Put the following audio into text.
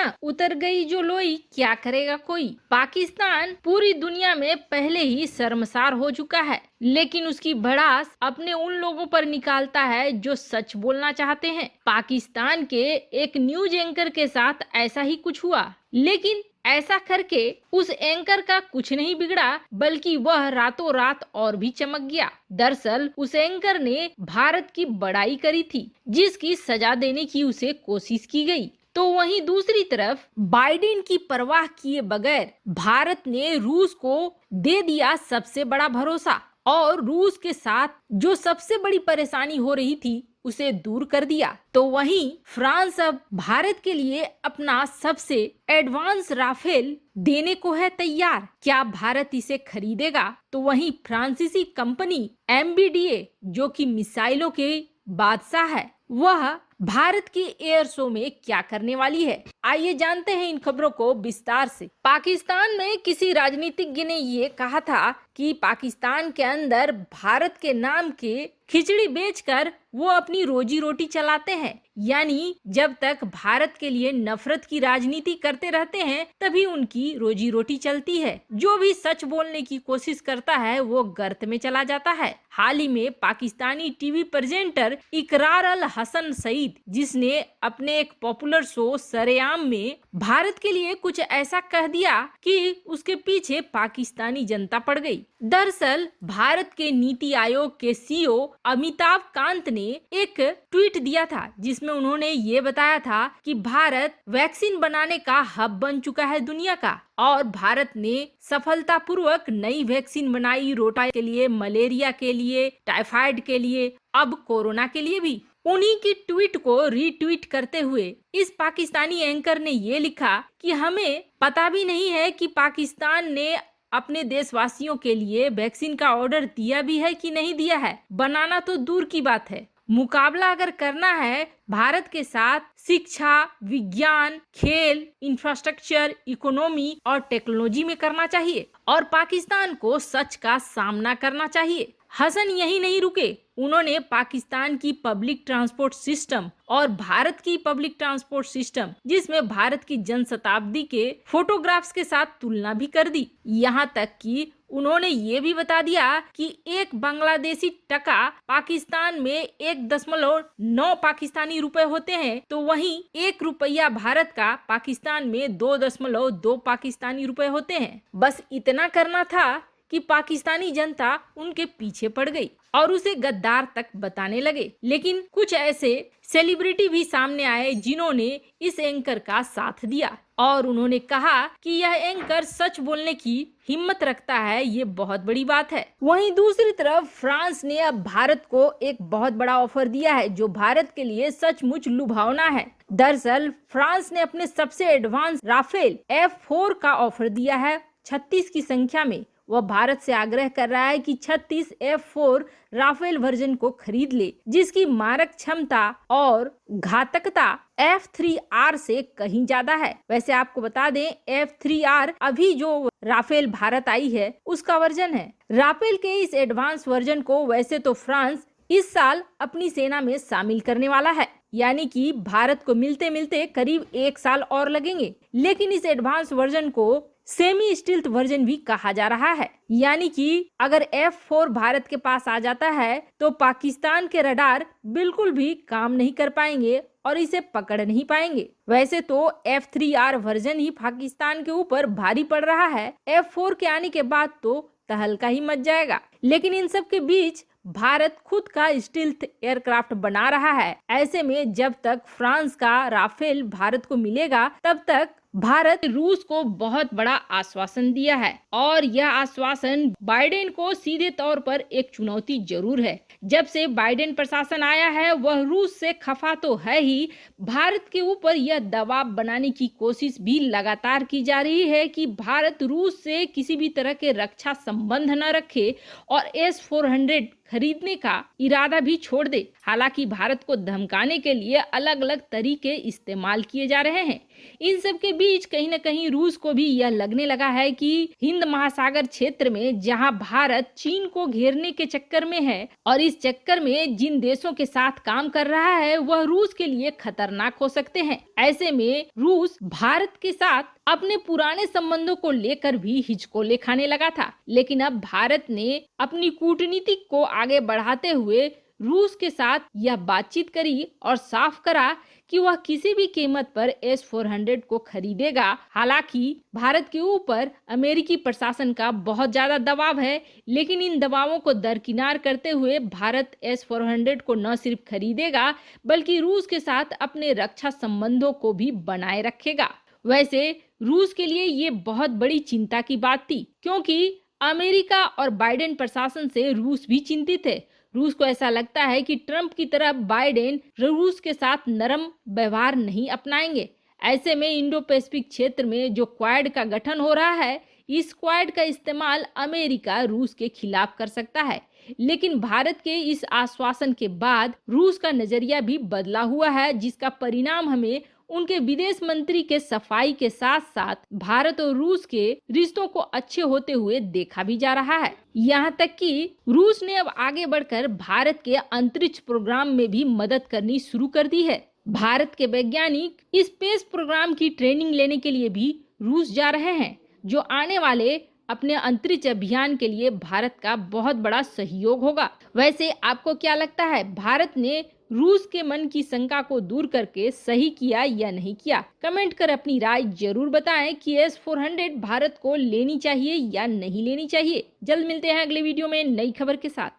ना उतर गई जो लोई, क्या करेगा कोई। पाकिस्तान पूरी दुनिया में पहले ही शर्मसार हो चुका है, लेकिन उसकी भड़ास अपने उन लोगों पर निकालता है जो सच बोलना चाहते हैं। पाकिस्तान के एक न्यूज एंकर के साथ ऐसा ही कुछ हुआ, लेकिन ऐसा करके उस एंकर का कुछ नहीं बिगड़ा, बल्कि वह रातों रात और भी चमक गया। दरअसल उस एंकर ने भारत की बड़ाई करी थी, जिसकी सजा देने की उसे कोशिश की गई। तो वहीं दूसरी तरफ बाइडेन की परवाह किए बगैर भारत ने रूस को दे दिया सबसे बड़ा भरोसा, और रूस के साथ जो सबसे बड़ी परेशानी हो रही थी उसे दूर कर दिया। तो वहीं फ्रांस अब भारत के लिए अपना सबसे एडवांस राफेल देने को है तैयार। क्या भारत इसे खरीदेगा? तो वहीं फ्रांसीसी कंपनी MBDA, जो कि मिसाइलों के बादशाह है, वह भारत की एयर शो में क्या करने वाली है, आइए जानते हैं इन खबरों को विस्तार से। पाकिस्तान में किसी राजनीतिज्ञ ने ये कहा था कि पाकिस्तान के अंदर भारत के नाम के खिचड़ी बेचकर वो अपनी रोजी रोटी चलाते हैं। यानी जब तक भारत के लिए नफरत की राजनीति करते रहते हैं तभी उनकी रोजी रोटी चलती है। जो भी सच बोलने की कोशिश करता है वो गर्त में चला जाता है। हाल ही में पाकिस्तानी टीवी प्रेजेंटर इकरार अल हसन सईद, जिसने अपने एक पॉपुलर शो सरेआम में भारत के लिए कुछ ऐसा कह दिया कि उसके पीछे पाकिस्तानी जनता पड़ गई। दरअसल भारत के नीति आयोग के CEO अमिताभ कांत ने एक ट्वीट दिया था, जिसमें उन्होंने ये बताया था कि भारत वैक्सीन बनाने का हब बन चुका है दुनिया का, और भारत ने सफलतापूर्वक नई वैक्सीन बनाई, रोटा के लिए, मलेरिया के लिए, टाइफाइड के लिए, अब कोरोना के लिए भी। उन्हीं की ट्वीट को रीट्वीट करते हुए इस पाकिस्तानी एंकर ने ये लिखा कि हमें पता भी नहीं है कि पाकिस्तान ने अपने देशवासियों के लिए वैक्सीन का ऑर्डर दिया भी है कि नहीं दिया है। बनाना तो दूर की बात है, मुकाबला अगर करना है भारत के साथ शिक्षा, विज्ञान, खेल, इंफ्रास्ट्रक्चर, इकोनॉमी और टेक्नोलॉजी में करना चाहिए, और पाकिस्तान को सच का सामना करना चाहिए। हसन यही नहीं रुके, उन्होंने पाकिस्तान की पब्लिक ट्रांसपोर्ट सिस्टम और भारत की पब्लिक ट्रांसपोर्ट सिस्टम, जिसमें भारत की जनशताब्दी के फोटोग्राफ्स के साथ तुलना भी कर दी। यहाँ तक कि उन्होंने ये भी बता दिया कि एक बांग्लादेशी टका पाकिस्तान में 1.9 पाकिस्तानी रुपए होते हैं, तो वहीं 1 रुपया भारत का पाकिस्तान में 2.2 पाकिस्तानी रुपए होते हैं। बस इतना करना था कि पाकिस्तानी जनता उनके पीछे पड़ गई और उसे गद्दार तक बताने लगे। लेकिन कुछ ऐसे सेलिब्रिटी भी सामने आए जिन्होंने इस एंकर का साथ दिया, और उन्होंने कहा कि यह एंकर सच बोलने की हिम्मत रखता है, ये बहुत बड़ी बात है। वहीं दूसरी तरफ फ्रांस ने अब भारत को एक बहुत बड़ा ऑफर दिया है, जो भारत के लिए सचमुच लुभावना है। दरअसल फ्रांस ने अपने सबसे एडवांस राफेल F4 का ऑफर दिया है 36 की संख्या में। वह भारत से आग्रह कर रहा है कि 36 F4 राफेल वर्जन को खरीद ले, जिसकी मारक क्षमता और घातकता F3R से कहीं ज्यादा है। वैसे आपको बता दें F3R अभी जो राफेल भारत आई है उसका वर्जन है। राफेल के इस एडवांस वर्जन को वैसे तो फ्रांस इस साल अपनी सेना में शामिल करने वाला है, यानी कि भारत को मिलते मिलते करीब 1 साल और लगेंगे। लेकिन इस एडवांस वर्जन को सेमी स्टील्थ वर्जन भी कहा जा रहा है, यानी कि अगर F4 भारत के पास आ जाता है तो पाकिस्तान के रडार बिल्कुल भी काम नहीं कर पाएंगे और इसे पकड़ नहीं पाएंगे। वैसे तो F3R वर्जन ही पाकिस्तान के ऊपर भारी पड़ रहा है, F4 के आने के बाद तो तहलका ही मच जाएगा। लेकिन इन सब के बीच भारत खुद का स्टील्थ एयरक्राफ्ट बना रहा है। ऐसे में जब तक फ्रांस का राफेल भारत को मिलेगा तब तक भारत रूस को बहुत बड़ा आश्वासन दिया है, और यह आश्वासन बाइडेन को सीधे तौर पर एक चुनौती जरूर है। जब से बाइडेन प्रशासन आया है वह रूस से खफा तो है ही, भारत के ऊपर यह दबाव बनाने की कोशिश भी लगातार की जा रही है कि भारत रूस से किसी भी तरह के रक्षा संबंध न रखे और S-400 खरीदने का इरादा भी छोड़ दे। हालांकि भारत को धमकाने के लिए अलग अलग तरीके इस्तेमाल किए जा रहे हैं। इन सब के बीच कहीं न कहीं रूस को भी यह लगने लगा है कि हिंद महासागर क्षेत्र में जहां भारत चीन को घेरने के चक्कर में है और इस चक्कर में जिन देशों के साथ काम कर रहा है वह रूस के लिए खतरनाक हो सकते हैं। ऐसे में रूस भारत के साथ अपने पुराने संबंधों को लेकर भी हिचकोले खाने लगा था, लेकिन अब भारत ने अपनी कूटनीति को आगे बढ़ाते हुए रूस के साथ यह बातचीत करी और साफ करा कि वह किसी भी कीमत पर S-400 को खरीदेगा। हालांकि भारत के ऊपर अमेरिकी प्रशासन का बहुत ज्यादा दबाव है, लेकिन इन दबावों को दरकिनार करते हुए भारत S-400 को न सिर्फ खरीदेगा बल्कि रूस के साथ अपने रक्षा संबंधों को भी बनाए रखेगा। वैसे रूस के लिए ये बहुत बड़ी चिंता की बात थी, क्योंकि अमेरिका और बाइडेन प्रशासन से रूस भी चिंतित है। रूस को ऐसा लगता है कि ट्रंप की तरह बाइडेन रूस के साथ नरम व्यवहार नहीं अपनाएंगे। ऐसे में इंडो पैसिफिक क्षेत्र में जो क्वाड का गठन हो रहा है, इस क्वाड का इस्तेमाल अमेरिका रूस के खिलाफ कर सकता है। लेकिन भारत के इस आश्वासन के बाद रूस का नजरिया भी बदला हुआ है, जिसका परिणाम हमें उनके विदेश मंत्री के सफाई के साथ साथ भारत और रूस के रिश्तों को अच्छे होते हुए देखा भी जा रहा है। यहाँ तक कि रूस ने अब आगे बढ़कर भारत के अंतरिक्ष प्रोग्राम में भी मदद करनी शुरू कर दी है। भारत के वैज्ञानिक स्पेस प्रोग्राम की ट्रेनिंग लेने के लिए भी रूस जा रहे हैं, जो आने वाले अपने अंतरिक्ष अभियान के लिए भारत का बहुत बड़ा सहयोग होगा। वैसे आपको क्या लगता है, भारत ने रूस के मन की शंका को दूर करके सही किया या नहीं किया? कमेंट कर अपनी राय जरूर बताएं कि S-400 भारत को लेनी चाहिए या नहीं लेनी चाहिए। जल्द मिलते हैं अगले वीडियो में नई खबर के साथ।